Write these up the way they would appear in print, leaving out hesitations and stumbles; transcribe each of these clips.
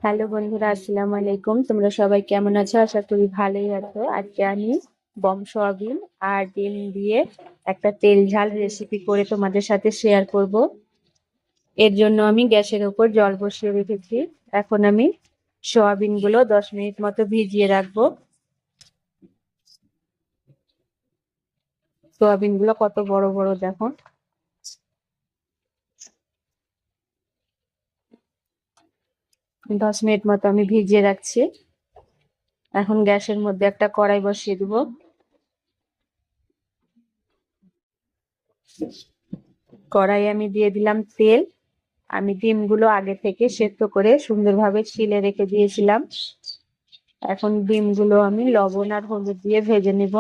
Hello বন্ধুরা, আসসালামু আলাইকুম। তোমরা সবাই কেমন আছো? আশা করি ভালোই আছো। আজকে আমি সয়াবিন আর ডিম দিয়ে একটা তেল ঝাল রেসিপি করে তোমাদের সাথে শেয়ার করব। এর জন্য আমি গ্যাসের উপর জল বসিয়ে রেখেছি। এখন আমি সয়াবিন গুলো 10 মিনিট মতো ভিজিয়ে রাখবো। সয়াবিন গুলো কত বড় বড় দেখো। 10 মিনিট মতো আমি ভিজিয়ে রাখছি। এখন গ্যাসের মধ্যে একটা কড়াই বসিয়ে দিব। কড়াইয়ে আমি দিয়ে দিলাম তেল। আমি ডিমগুলো আগে থেকে সেদ্ধ করে সুন্দরভাবে ছিলে রেখে দিয়েছিলাম। এখন ডিমগুলো আমি লবণ আর হলুদ দিয়ে ভেজে নিব।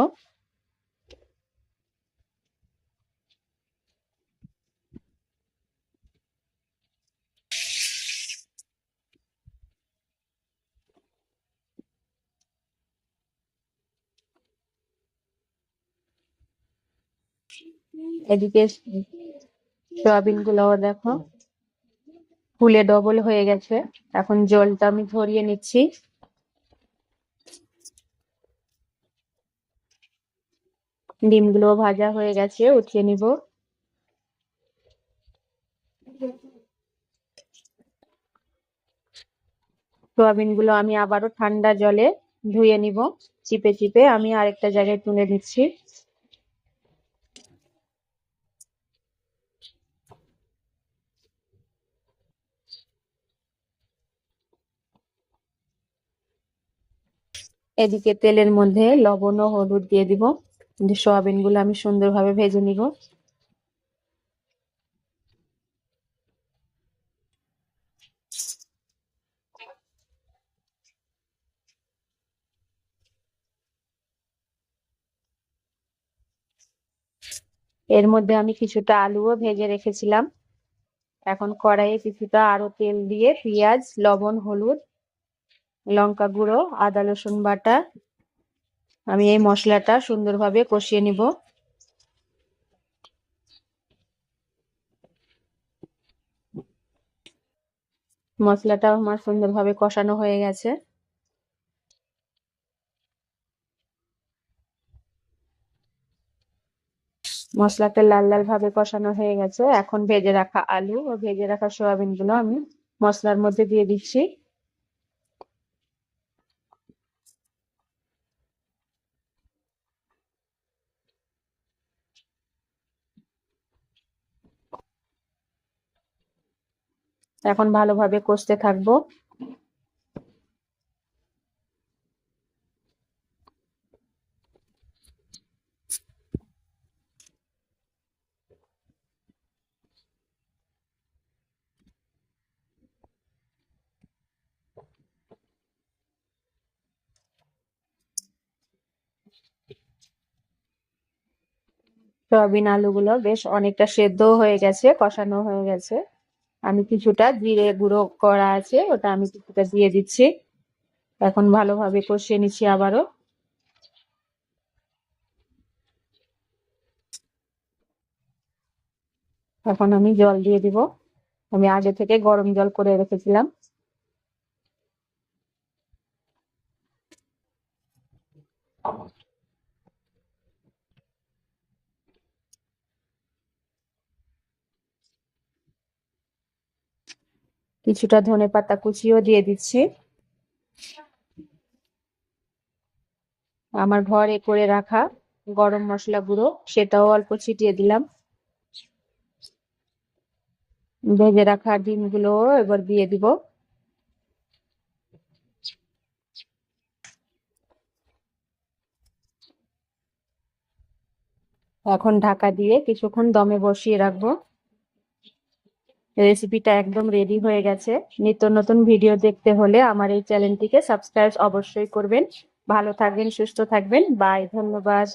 এদিকে সয়াবিন গুলো দেখো ফুলে ডবল হয়ে গেছে। এখন জলটা আমি ঝরিয়ে নিচ্ছি। ডিমগুলো ভাজা হয়ে গেছে, উঠিয়ে নিব। সয়াবিন গুলো আমি আবারও ঠান্ডা জলে ধুয়ে নিব। চিপে চিপে আমি আরেকটা জায়গায় তুলে দিচ্ছি। এদিকে তেলের মধ্যে লবণ ও হলুদ দিয়ে দিব। সয়াবিন গুলো আমি সুন্দরভাবে ভেজে নিব। এর মধ্যে আমি কিছুটা আলুও ভেজে রেখেছিলাম। এখন কড়াইয়ে কিছুটা আরো তেল দিয়ে পেঁয়াজ, লবণ, হলুদ, লঙ্কা গুঁড়ো, আদা রসুন বাটা, আমি এই মশলাটা সুন্দরভাবে কষিয়ে নিব। মশলাটা আমার সুন্দরভাবে কষানো হয়ে গেছে। মশলাটা লাল লাল ভাবে কষানো হয়ে গেছে। এখন ভেজে রাখা আলু ও ভেজে রাখা সয়াবিন গুলো আমি মশলার মধ্যে দিয়ে দিচ্ছি। এখন ভালোভাবে কষতে থাকবো। সয়াবিন আলুগুলো বেশ অনেকটা সেদ্ধ হয়ে গেছে, কষানো হয়ে গেছে। আমি কিছুটা জিরে গুঁড়ো করা আছে, ওটা আমি কিছুটা দিয়ে দিচ্ছি। এখন ভালোভাবে কষিয়ে নিচ্ছি আবারও। এখন আমি জল দিয়ে দিব। আমি আগে থেকে গরম জল করে রেখেছিলাম। কিছুটা ধনেপাতা কুচিও দিয়ে দিচ্ছি। আমার ঘরে করে রাখা গরম মশলা গুঁড়ো, সেটাও অল্প ছিটিয়ে দিলাম। ভেজে রাখা ডিমগুলো এবার দিয়ে দিব। এখন ঢাকা দিয়ে কিছুক্ষণ দমে বসিয়ে রাখবো। রেসিপিটা একদম রেডি হয়ে গেছে। নিত্য নতুন ভিডিও দেখতে হলে আমার এই চ্যানেলটিকে সাবস্ক্রাইব অবশ্যই করবেন। ভালো থাকবেন, সুস্থ থাকবেন। বাই, ধন্যবাদ।